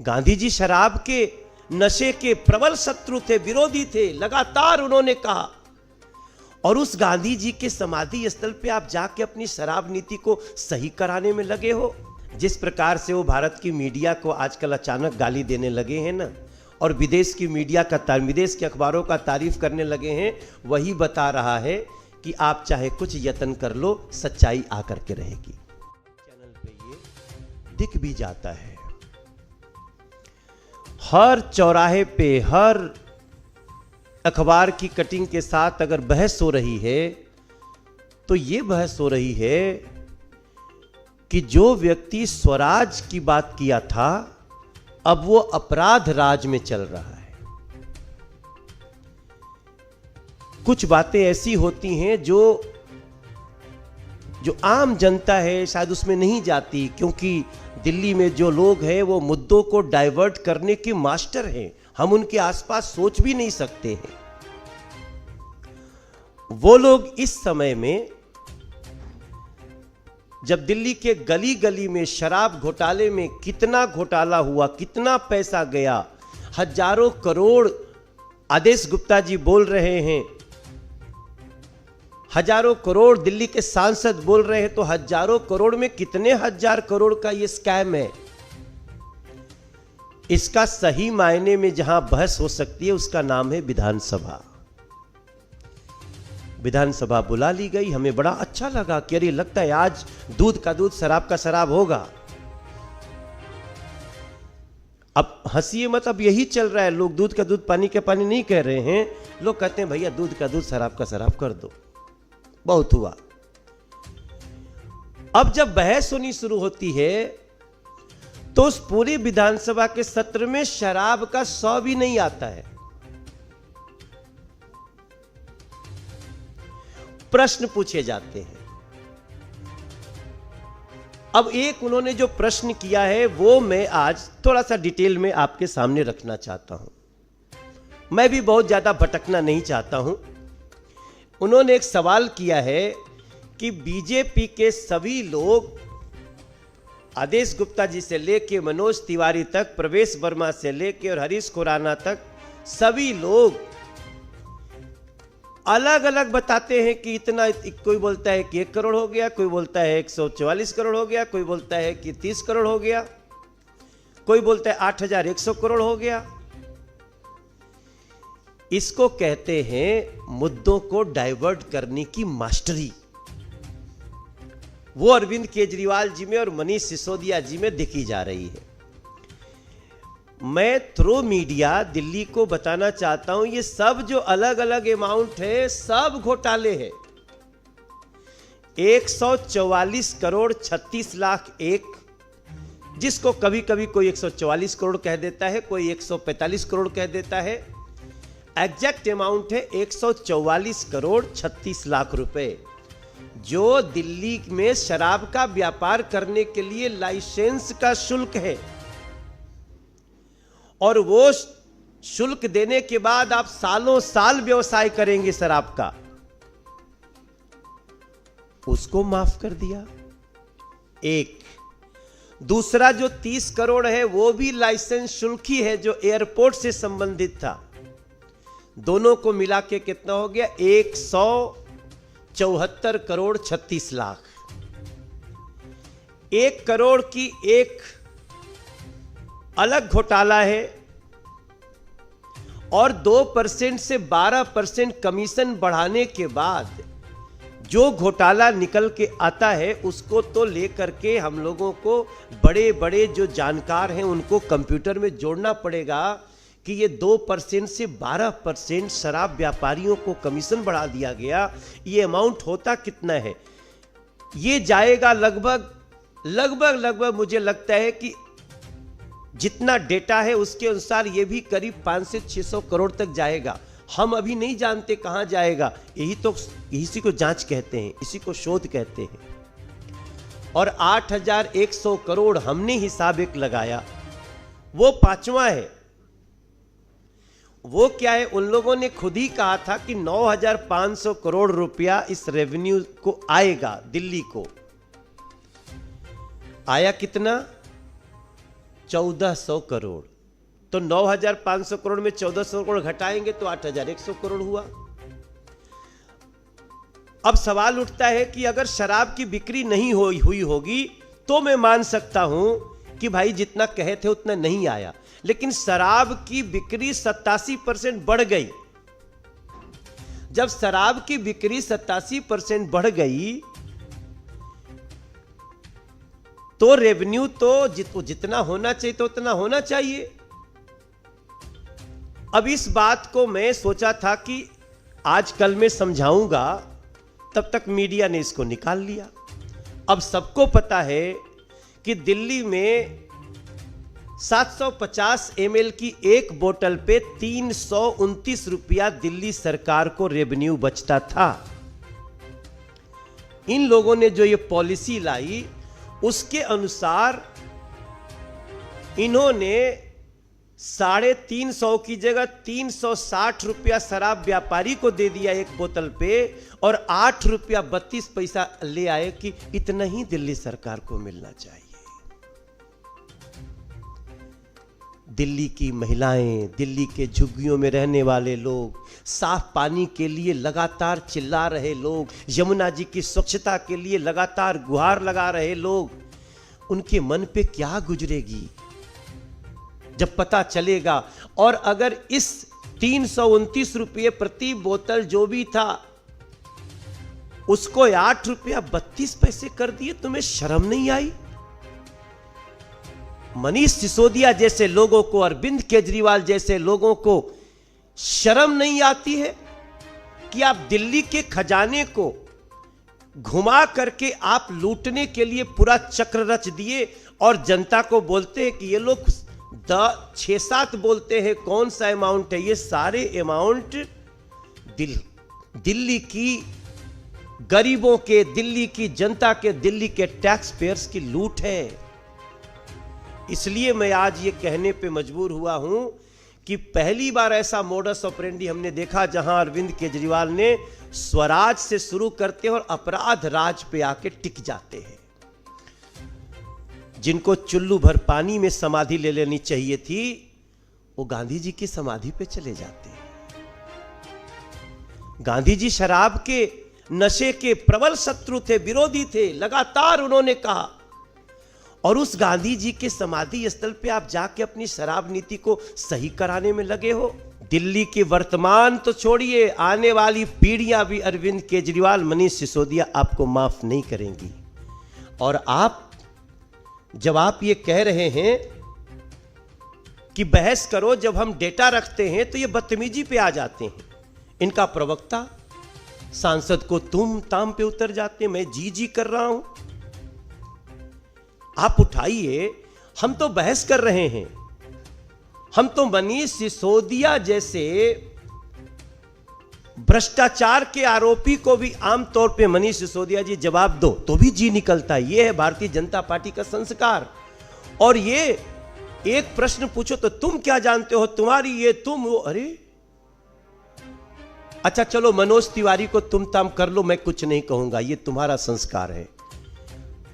गांधी जी शराब के नशे के प्रबल शत्रु थे, विरोधी थे, लगातार उन्होंने कहा। और उस गांधी जी के समाधि स्थल पे आप जाके अपनी शराब नीति को सही कराने में लगे हो। जिस प्रकार से वो भारत की मीडिया को आजकल अचानक गाली देने लगे हैं ना, और विदेश की मीडिया का विदेश के अखबारों का तारीफ करने लगे हैं, वही बता रहा है कि आप चाहे कुछ यत्न कर लो, सच्चाई आकर के रहेगी। चैनल पे ये दिख भी जाता है, हर चौराहे पे, हर अखबार की कटिंग के साथ अगर बहस हो रही है तो ये बहस हो रही है कि जो व्यक्ति स्वराज की बात किया था अब वो अपराध राज में चल रहा है। कुछ बातें ऐसी होती हैं जो आम जनता है शायद उसमें नहीं जाती, क्योंकि दिल्ली में जो लोग हैं वो मुद्दों को डाइवर्ट करने के मास्टर हैं। हम उनके आसपास सोच भी नहीं सकते हैं। वो लोग इस समय में जब दिल्ली के गली गली में शराब घोटाले में कितना घोटाला हुआ, कितना पैसा गया, हजारों करोड़, आदेश गुप्ता जी बोल रहे हैं, हजारों करोड़ दिल्ली के सांसद बोल रहे हैं, तो हजारों करोड़ में कितने हजार करोड़ का ये स्कैम है। इसका सही मायने में जहां बहस हो सकती है उसका नाम है विधानसभा। विधानसभा बुला ली गई। हमें बड़ा अच्छा लगा कि अरे लगता है आज दूध का दूध शराब का शराब होगा। अब हंसिए मत, अब यही चल रहा है। लोग दूध का दूध पानी का पानी नहीं कह रहे हैं, लोग कहते हैं भैया दूध का दूध शराब का शराब कर दो। बहुत हुआ। अब जब बहस होनी शुरू होती है तो उस पूरे विधानसभा के सत्र में शराब का सौ भी नहीं आता है। प्रश्न पूछे जाते हैं। अब एक उन्होंने जो प्रश्न किया है वो मैं आज थोड़ा सा डिटेल में आपके सामने रखना चाहता हूं। मैं भी बहुत ज्यादा भटकना नहीं चाहता हूं। उन्होंने एक सवाल किया है कि बीजेपी के सभी लोग, आदेश गुप्ता जी से लेके मनोज तिवारी तक, प्रवेश वर्मा से लेके और हरीश खुराना तक, सभी लोग अलग अलग बताते हैं कि इतना, कोई बोलता है कि 1 करोड़ हो गया, कोई बोलता है 144 करोड़ हो गया, कोई बोलता है कि 30 करोड़ हो गया, कोई बोलता है 8100 करोड़ हो गया। इसको कहते हैं मुद्दों को डाइवर्ट करने की मास्टरी। वो अरविंद केजरीवाल जी में और मनीष सिसोदिया जी में दिखी जा रही है। मैं थ्रू मीडिया दिल्ली को बताना चाहता हूं, ये सब जो अलग अलग अमाउंट है सब घोटाले हैं। 144 करोड़ 36 लाख एक, जिसको कभी कभी कोई 144 करोड़ कह देता है, कोई 145 करोड़ कह देता है। एग्जैक्ट अमाउंट है 144 करोड़ 36 लाख रुपए, जो दिल्ली में शराब का व्यापार करने के लिए लाइसेंस का शुल्क है। और वो शुल्क देने के बाद आप सालों साल व्यवसाय करेंगे शराब का, उसको माफ कर दिया। एक दूसरा जो 30 करोड़ है वो भी लाइसेंस शुल्क ही है, जो एयरपोर्ट से संबंधित था। दोनों को मिला के कितना हो गया? 174 करोड़ 36 लाख। 1 करोड़ की एक अलग घोटाला है, और 2% से 12% कमीशन बढ़ाने के बाद जो घोटाला निकल के आता है उसको तो लेकर के हम लोगों को, बड़े बड़े जो जानकार हैं उनको कंप्यूटर में जोड़ना पड़ेगा कि ये 2% से 12% शराब व्यापारियों को कमीशन बढ़ा दिया गया। ये अमाउंट होता कितना है? ये जाएगा लगभग मुझे लगता है कि जितना डेटा है उसके अनुसार ये भी करीब 500 से 600 करोड़ तक जाएगा। हम अभी नहीं जानते कहां जाएगा। इसी को जांच कहते हैं, इसी को शोध कहते हैं। और 8100 करोड़ हमने हिसाब एक लगाया, वो 5वां है। वो क्या है? उन लोगों ने खुद ही कहा था कि 9500 करोड़ रुपया इस रेवेन्यू को आएगा, दिल्ली को। आया कितना? 1400 करोड़। तो 9,500 करोड़ में 1400 करोड़ घटाएंगे तो 8,100 करोड़ हुआ। अब सवाल उठता है कि अगर शराब की बिक्री नहीं हुई होगी तो मैं मान सकता हूं कि भाई जितना कहे थे उतना नहीं आया, लेकिन शराब की बिक्री 87% बढ़ गई। जब शराब की बिक्री 87% बढ़ गई तो रेवेन्यू तो जितना होना चाहिए तो उतना होना चाहिए। अब इस बात को मैं सोचा था कि आज कल मैं समझाऊंगा, तब तक मीडिया ने इसको निकाल लिया। अब सबको पता है कि दिल्ली में 750 ml की एक बोतल पे 329 रुपया दिल्ली सरकार को रेवेन्यू बचता था। इन लोगों ने जो ये पॉलिसी लाई उसके अनुसार इन्होंने 350 की जगह 360 रुपया शराब व्यापारी को दे दिया एक बोतल पे, और 8 रुपया 32 पैसा ले आए कि इतना ही दिल्ली सरकार को मिलना चाहिए। दिल्ली की महिलाएं, दिल्ली के झुग्गियों में रहने वाले लोग, साफ पानी के लिए लगातार चिल्ला रहे लोग, यमुना जी की स्वच्छता के लिए लगातार गुहार लगा रहे लोग, उनके मन पे क्या गुजरेगी जब पता चलेगा। और अगर इस 329 रुपये प्रति बोतल जो भी था उसको 8 रुपया 32 पैसे कर दिए, तुम्हें शर्म नहीं आई? मनीष सिसोदिया जैसे लोगों को, अरविंद केजरीवाल जैसे लोगों को शर्म नहीं आती है कि आप दिल्ली के खजाने को घुमा करके आप लूटने के लिए पूरा चक्र रच दिए, और जनता को बोलते हैं कि ये लोग 6-7 बोलते हैं कौन सा अमाउंट है, ये सारे अमाउंट दिल्ली की गरीबों के, दिल्ली की जनता के, दिल्ली के टैक्स पेयर्स की लूट है। इसलिए मैं आज ये कहने पे मजबूर हुआ हूं कि पहली बार ऐसा मोडस ऑपरेंडी हमने देखा जहां अरविंद केजरीवाल ने स्वराज से शुरू करते हैं और अपराध राज पे आके टिक जाते हैं। जिनको चुल्लू भर पानी में समाधि ले लेनी चाहिए थी, वो गांधी जी की समाधि पे चले जाते हैं। गांधी जी शराब के नशे के प्रबल शत्रु थे, विरोधी थे, लगातार उन्होंने कहा, और उस गांधी जी के समाधि स्थल पे आप जाके अपनी शराब नीति को सही कराने में लगे हो। दिल्ली की वर्तमान तो छोड़िए, आने वाली पीढ़ियां भी अरविंद केजरीवाल, मनीष सिसोदिया आपको माफ नहीं करेंगी। और जब आप ये कह रहे हैं कि बहस करो, जब हम डेटा रखते हैं तो ये बदतमीजी पे आ जाते हैं। इनका प्रवक्ता सांसद को तुम ताम पे उतर जाते हैं, मैं जी कर रहा हूं। आप उठाइए, हम तो बहस कर रहे हैं। हम तो मनीष सिसोदिया जैसे भ्रष्टाचार के आरोपी को भी आमतौर पे मनीष सिसोदिया जी जवाब दो तो भी जी निकलता है। यह है भारतीय जनता पार्टी का संस्कार। और ये एक प्रश्न पूछो तो तुम क्या जानते हो, तुम्हारी ये तुम वो, अरे अच्छा चलो मनोज तिवारी को तुम ताम कर लो, मैं कुछ नहीं कहूंगा, ये तुम्हारा संस्कार है।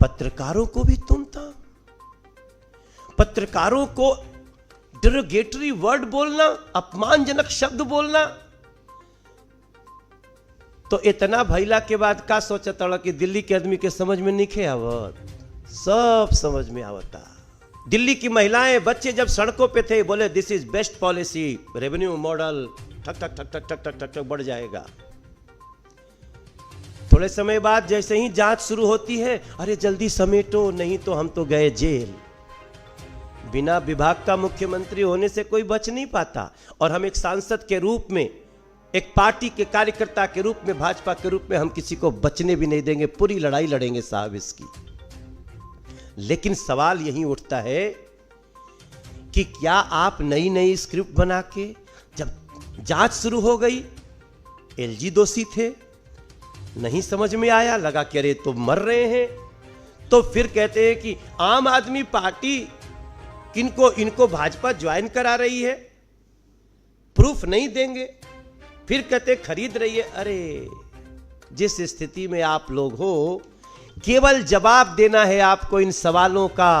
पत्रकारों को भी तुम ताम, पत्रकारों को डिरोगेटरी वर्ड बोलना, अपमानजनक शब्द बोलना। तो इतना भैला के बाद का सोचता कि दिल्ली के आदमी के समझ में नहीं आवत, सब समझ में आवता। दिल्ली की महिलाएं, बच्चे जब सड़कों पे थे, बोले this is best policy, revenue model ठक ठक ठक ठक ठक ठक ठक ठक बढ़ जाएगा। थोड़े समय बाद जैसे ही जांच शुरू होती है, अरे जल्दी समेटो नहीं तो हम तो गए जेल। बिना विभाग का मुख्यमंत्री होने से कोई बच नहीं पाता। और हम एक सांसद के रूप में, एक पार्टी के कार्यकर्ता के रूप में, भाजपा के रूप में हम किसी को बचने भी नहीं देंगे, पूरी लड़ाई लड़ेंगे साहब इसकी। लेकिन सवाल यही उठता है कि क्या आप नई नई स्क्रिप्ट बना के, जब जांच शुरू हो गई, एलजी दोषी थे, नहीं समझ में आया, लगा कि अरे तो मर रहे हैं, तो फिर कहते हैं कि आम आदमी पार्टी इनको भाजपा ज्वाइन करा रही है, प्रूफ नहीं देंगे, फिर कहते खरीद रही है। अरे जिस स्थिति में आप लोग हो, केवल जवाब देना है आपको इन सवालों का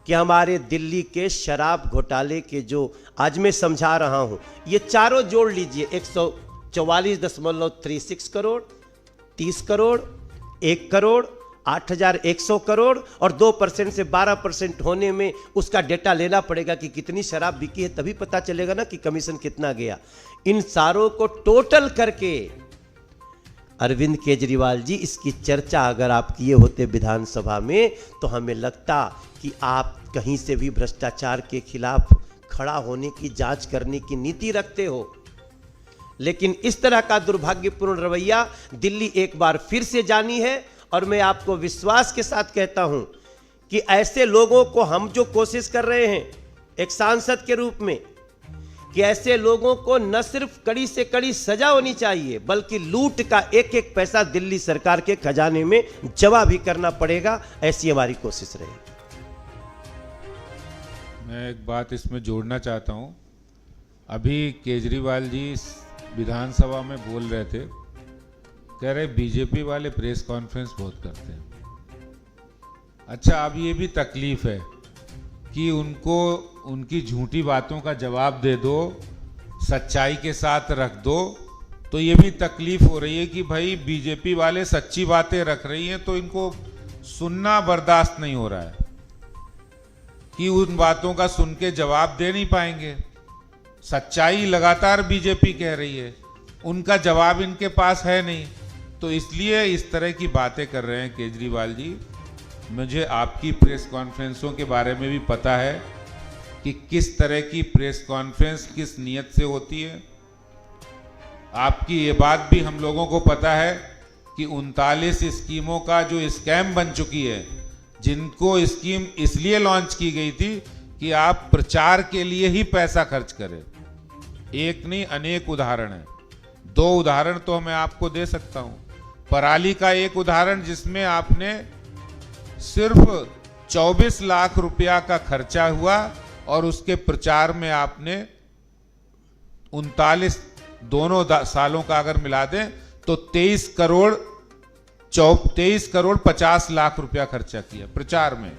कि हमारे दिल्ली के शराब घोटाले के जो आज मैं समझा रहा हूं, ये चारों जोड़ लीजिए, 144.36 करोड़, 30 करोड़, 1 करोड़, 8,100 करोड़ और 2% से 12% होने में उसका डेटा लेना पड़ेगा कि कितनी शराब बिकी है, तभी पता चलेगा ना कि कमीशन कितना गया। इन सारों को टोटल करके अरविंद केजरीवाल जी, इसकी चर्चा अगर आप किए होते विधानसभा में तो हमें लगता कि आप कहीं से भी भ्रष्टाचार के खिलाफ खड़ा होने की, जांच करने की नीति रखते हो। लेकिन इस तरह का दुर्भाग्यपूर्ण रवैया दिल्ली एक बार फिर से जानी है। और मैं आपको विश्वास के साथ कहता हूं कि ऐसे लोगों को हम जो कोशिश कर रहे हैं एक सांसद के रूप में, कि ऐसे लोगों को न सिर्फ कड़ी से कड़ी सजा होनी चाहिए, बल्कि लूट का एक एक पैसा दिल्ली सरकार के खजाने में जमा भी करना पड़ेगा। ऐसी हमारी कोशिश रहेगी। मैं एक बात इसमें जोड़ना चाहता हूं। अभी केजरीवाल जी विधानसभा में बोल रहे थे, कह रहे बीजेपी वाले प्रेस कॉन्फ्रेंस बहुत करते हैं। अच्छा, अब ये भी तकलीफ है कि उनको उनकी झूठी बातों का जवाब दे दो, सच्चाई के साथ रख दो। तो ये भी तकलीफ हो रही है कि भाई बीजेपी वाले सच्ची बातें रख रही हैं तो इनको सुनना बर्दाश्त नहीं हो रहा है कि उन बातों का सुन के जवाब दे नहीं पाएंगे। सच्चाई लगातार बीजेपी कह रही है, उनका जवाब इनके पास है नहीं, तो इसलिए इस तरह की बातें कर रहे हैं केजरीवाल जी। मुझे आपकी प्रेस कॉन्फ्रेंसों के बारे में भी पता है कि किस तरह की प्रेस कॉन्फ्रेंस किस नियत से होती है। आपकी ये बात भी हम लोगों को पता है कि 39 स्कीमों का जो स्कैम बन चुकी है, जिनको स्कीम इसलिए लॉन्च की गई थी कि आप प्रचार के लिए ही पैसा खर्च करें। एक नहीं, अनेक उदाहरण हैं। 2 उदाहरण तो मैं आपको दे सकता हूं। पराली का एक उदाहरण, जिसमें आपने सिर्फ 24 लाख रुपया का खर्चा हुआ और उसके प्रचार में आपने 39 दोनों सालों का अगर मिला दें तो 23 करोड़ 50 लाख रुपया खर्चा किया प्रचार में।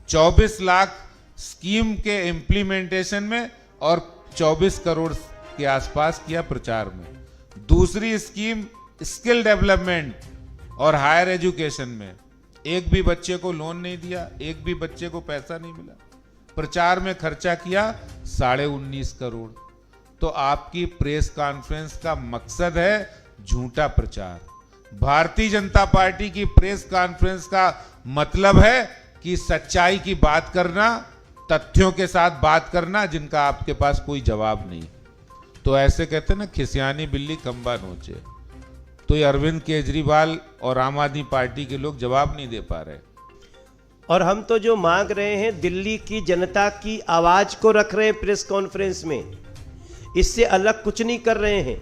24 लाख स्कीम के इम्प्लीमेंटेशन में और 24 करोड़ के आसपास किया प्रचार में। दूसरी स्कीम स्किल डेवलपमेंट और हायर एजुकेशन में एक भी बच्चे को लोन नहीं दिया, एक भी बच्चे को पैसा नहीं मिला। प्रचार में खर्चा किया 19.5 करोड़। तो आपकी प्रेस कॉन्फ्रेंस का मकसद है झूठा प्रचार। भारतीय जनता पार्टी की प्रेस कॉन्फ्रेंस का मतलब है कि सच्चाई की बात करना, तथ्यों के साथ बात करना, जिनका आपके पास कोई जवाब नहीं। तो ऐसे कहते हैं ना, खिसियानी बिल्ली खंबा नोचे। तो ये अरविंद केजरीवाल और आम आदमी पार्टी के लोग जवाब नहीं दे पा रहे। और हम तो जो मांग रहे हैं, दिल्ली की जनता की आवाज को रख रहे हैं प्रेस कॉन्फ्रेंस में, इससे अलग कुछ नहीं कर रहे हैं।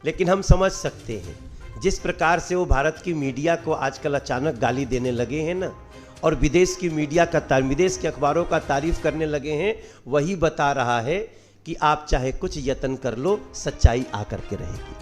लेकिन हम समझ सकते हैं जिस प्रकार से वो भारत की मीडिया को आजकल अचानक गाली देने लगे हैं ना, और विदेश की मीडिया का विदेश के अखबारों का तारीफ करने लगे हैं, वही बता रहा है कि आप चाहे कुछ यत्न कर लो, सच्चाई आकर के रहेगी।